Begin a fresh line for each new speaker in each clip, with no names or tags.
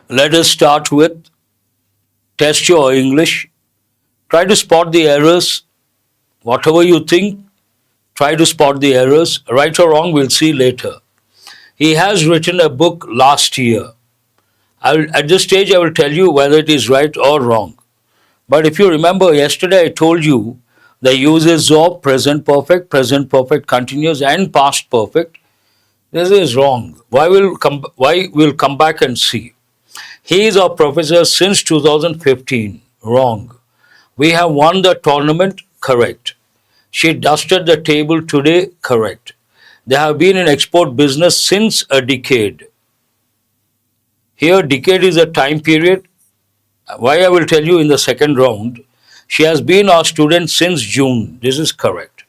Let us start with test your English. Try to spot the errors. Whatever you think, try to spot the errors. Right or wrong, we'll see later. He has written a book last year. At this stage, I will tell you whether it is right or wrong. But if you remember, yesterday I told you the uses of present perfect continuous, and past perfect. This is wrong. Why we'll come back and see. He is our professor since 2015. Wrong. We have won the tournament. Correct. She dusted the table today. Correct. They have been in export business since a decade. Here, decade is a time period. Why I will tell you in the second round. She has been our student since June. This is correct.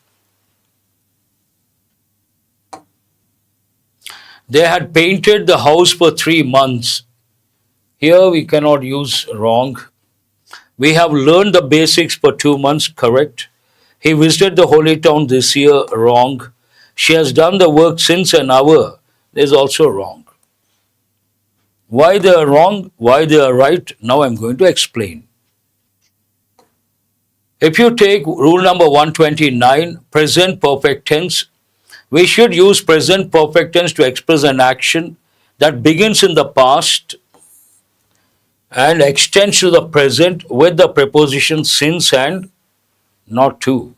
They had painted the house for 3 months. Here we cannot use wrong. We have learned the basics for 2 months. Correct. He visited the holy town this year. Wrong. She has done the work since an hour. This is also wrong. Why they are wrong, why they are right, now I'm going to explain. If you take rule number 129, present perfect tense, we should use present perfect tense to express an action that begins in the past and extends to the present with the preposition since and not to.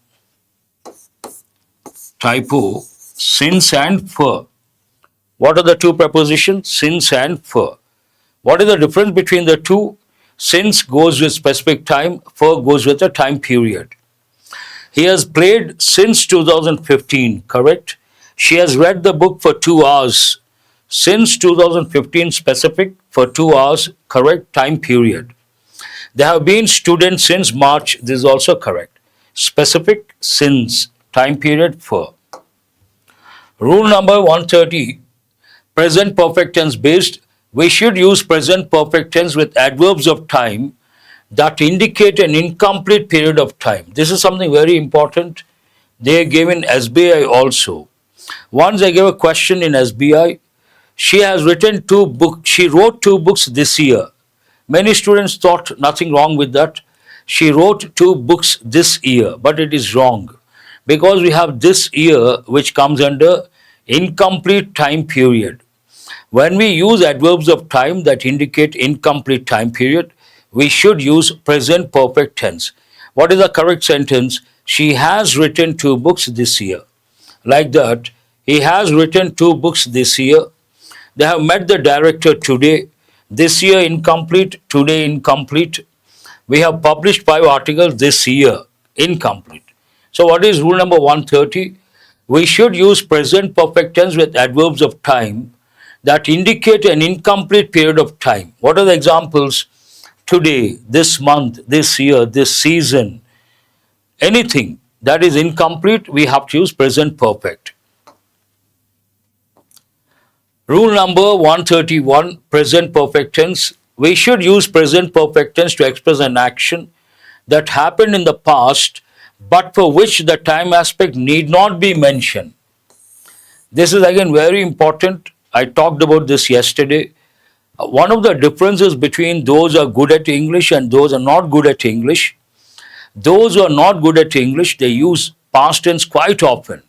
Typo, since and for. What are the two prepositions? Since and for. What is the difference between the two? Since goes with specific time, for goes with a time period. He has played since 2015, correct? She has read the book for 2 hours. Since 2015 specific, for 2 hours, correct, time period. They have been students since March, this is also correct. Specific, since, time period, for. Rule number 130, present perfect tense based, we should use present perfect tense with adverbs of time that indicate an incomplete period of time. This is something very important. They gave in SBI also. Once I gave a question in SBI, she has written 2 books. She wrote 2 books this year. Many students thought nothing wrong with that. She wrote 2 books this year, but it is wrong because we have this year which comes under incomplete time period. When we use adverbs of time that indicate incomplete time period, we should use present perfect tense. What is the correct sentence? She has written 2 books this year. Like that, he has written 2 books this year. They have met the director today. This year incomplete, today incomplete. We have published 5 articles this year, incomplete. So what is rule number 130? We should use present perfect tense with adverbs of time that indicate an incomplete period of time. What are the examples? Today, this month, this year, this season. Anything that is incomplete, we have to use present perfect. Rule number 131, present perfect tense. We should use present perfect tense to express an action that happened in the past, but for which the time aspect need not be mentioned. This is again very important. I talked about this yesterday. One of the differences between those who are good at English and those who are not good at English, those who are not good at English, they use past tense quite often.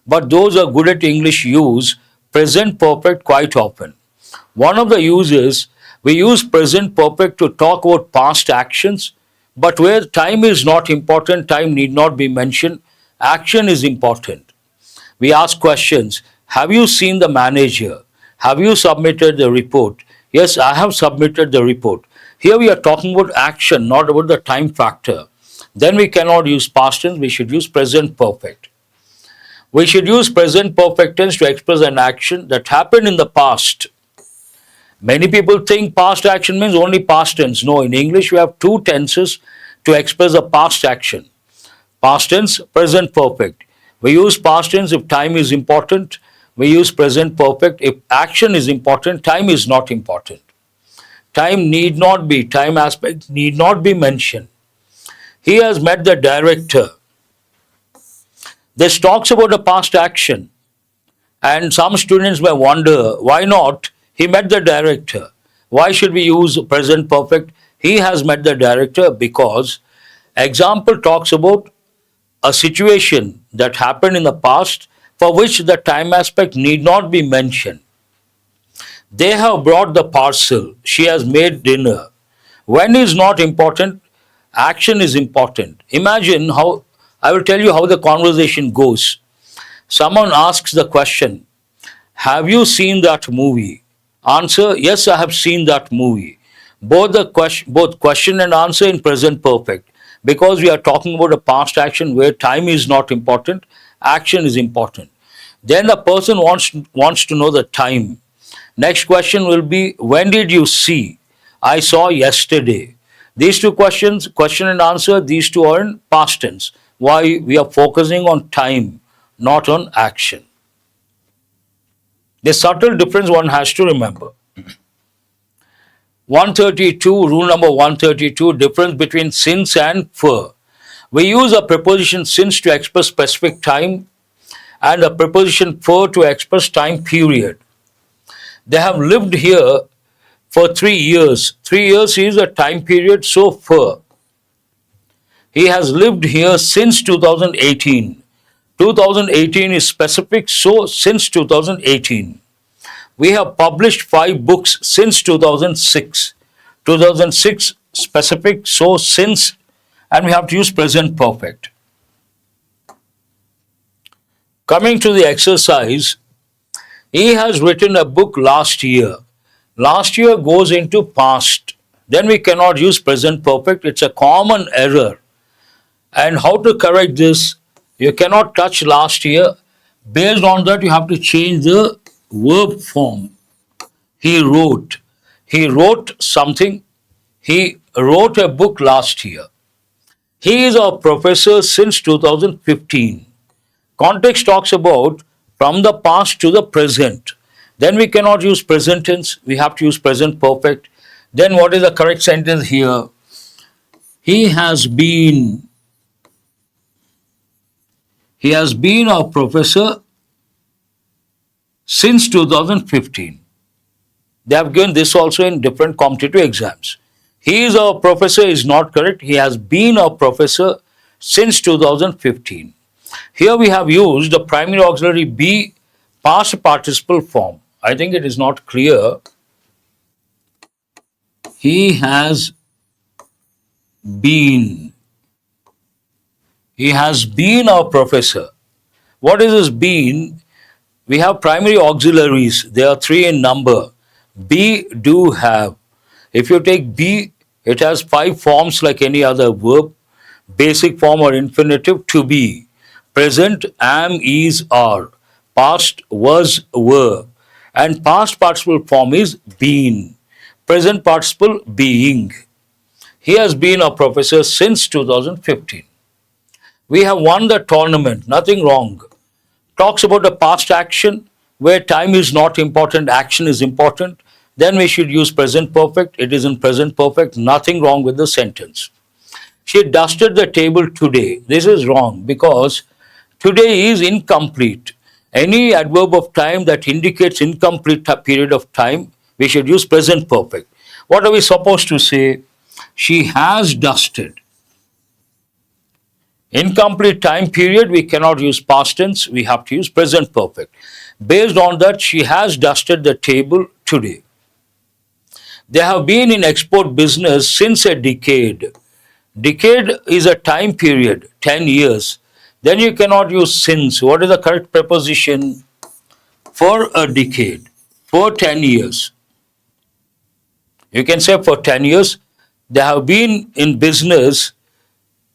But those who are good at English use present perfect quite often. One of the uses, we use present perfect to talk about past actions, but where time is not important, time need not be mentioned, action is important. We ask questions. Have you seen the manager? Have you submitted the report? Yes, I have submitted the report. Here we are talking about action, not about the time factor. Then we cannot use past tense, we should use present perfect. We should use present perfect tense to express an action that happened in the past. Many people think past action means only past tense. No, in English we have 2 tenses to express a past action. Past tense, present perfect. We use past tense if time is important. We use present perfect if action is important, time is not important. Time need not be, time aspect need not be mentioned. He has met the director. This talks about a past action. And some students may wonder, why not? He met the director. Why should we use present perfect? He has met the director because example talks about a situation that happened in the past for which the time aspect need not be mentioned. They have brought the parcel. She has made dinner. When is not important, action is important. Imagine how, I will tell you how the conversation goes. Someone asks the question, have you seen that movie? Answer, yes, I have seen that movie. Both question and answer in present perfect, because we are talking about a past action where time is not important, action is important. Then the person wants to know the time. Next question will be, when did you see? I saw yesterday. These two questions, question and answer, these two are in past tense. Why? We are focusing on time, not on action. The subtle difference one has to remember. 132, rule number 132, difference between since and for. We use a preposition since to express specific time and a preposition for to express time period. They have lived here for 3 years. 3 years is a time period, so for. He has lived here since 2018. 2018 is specific, so since 2018. We have published 5 books since 2006. 2006 specific, so since, and we have to use present perfect. Coming to the exercise, he has written a book last year. Last year goes into past. Then we cannot use present perfect. It's a common error. And how to correct this? You cannot touch last year. Based on that, you have to change the verb form. He wrote. He wrote something. He wrote a book last year. He is our professor since 2015. Context talks about from the past to the present. Then we cannot use present tense. We have to use present perfect. Then what is the correct sentence here? He has been our professor since 2015. They have given this also in different competitive exams. He is our professor is not correct. He has been our professor since 2015. Here we have used the primary auxiliary be past participle form. I think it is not clear. He has been. He has been our professor. What is this been? We have primary auxiliaries. There are 3 in number. Be, do, have. If you take be, it has 5 forms like any other verb. Basic form or infinitive, to be. Present, am, is, are. Past, was, were. And past participle form is been. Present participle, being. He has been a professor since 2015. We have won the tournament, nothing wrong. Talks about a past action where time is not important, action is important. Then we should use present perfect. It is in present perfect, nothing wrong with the sentence. She dusted the table today. This is wrong because today is incomplete. Any adverb of time that indicates incomplete period of time, we should use present perfect. What are we supposed to say? She has dusted. Incomplete time period, we cannot use past tense, we have to use present perfect. Based on that, she has dusted the table today. They have been in export business since a decade. Decade is a time period, 10 years. Then you cannot use since. What is the correct preposition? For a decade, for 10 years. You can say for 10 years. They have been in business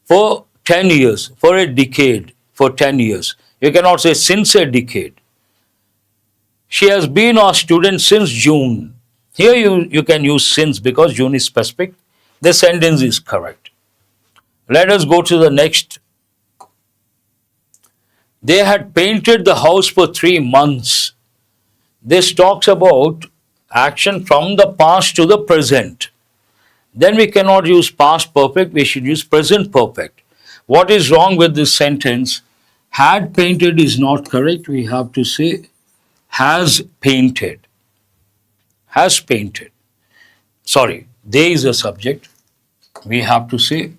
for 10 years, for a decade, for 10 years. You cannot say since a decade. She has been our student since June. Here you can use since because June is specific. The sentence is correct. Let us go to the next. They had painted the house for 3 months. This talks about action from the past to the present. Then we cannot use past perfect, we should use present perfect. What is wrong with this sentence? Had painted is not correct. We have to say has painted. Has painted. Sorry, they is a subject. We have to say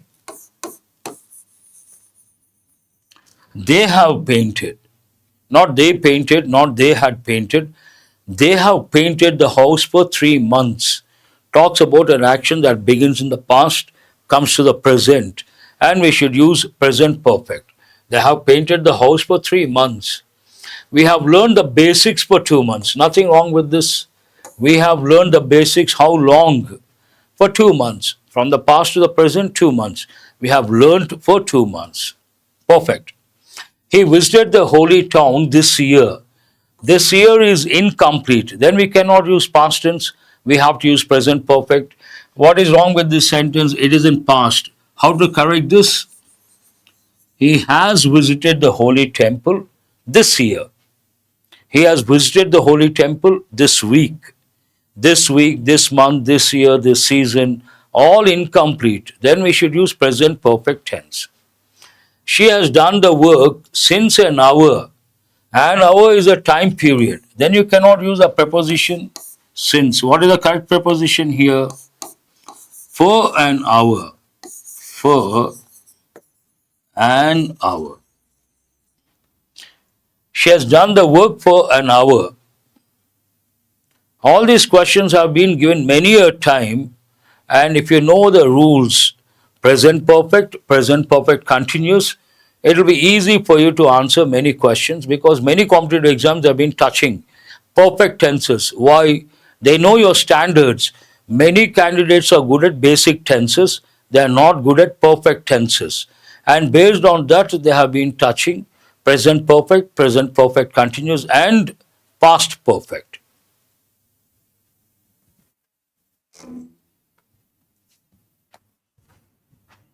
they have painted. Not they painted, not they had painted. They have painted the house for 3 months. Talks about an action that begins in the past, comes to the present, and we should use present perfect. They have painted the house for 3 months. We have learned the basics for 2 months. Nothing wrong with this. We have learned the basics. How long? For 2 months. From the past to the present, 2 months. We have learned for 2 months. Perfect. He visited the holy town this year. This year is incomplete. Then we cannot use past tense. We have to use present perfect. What is wrong with this sentence? It is in past. How to correct this? He has visited the holy temple this year. He has visited the holy temple this week. This week, this month, this year, this season, all incomplete. Then we should use present perfect tense. She has done the work since an hour. An hour is a time period. Then you cannot use a preposition since. What is the correct preposition here? For an hour. For an hour. She has done the work for an hour. All these questions have been given many a time, and if you know the rules, present perfect continuous, it will be easy for you to answer many questions because many competitive exams have been touching perfect tenses. Why? They know your standards. Many candidates are good at basic tenses, they are not good at perfect tenses. And based on that, they have been touching present perfect continuous, and past perfect.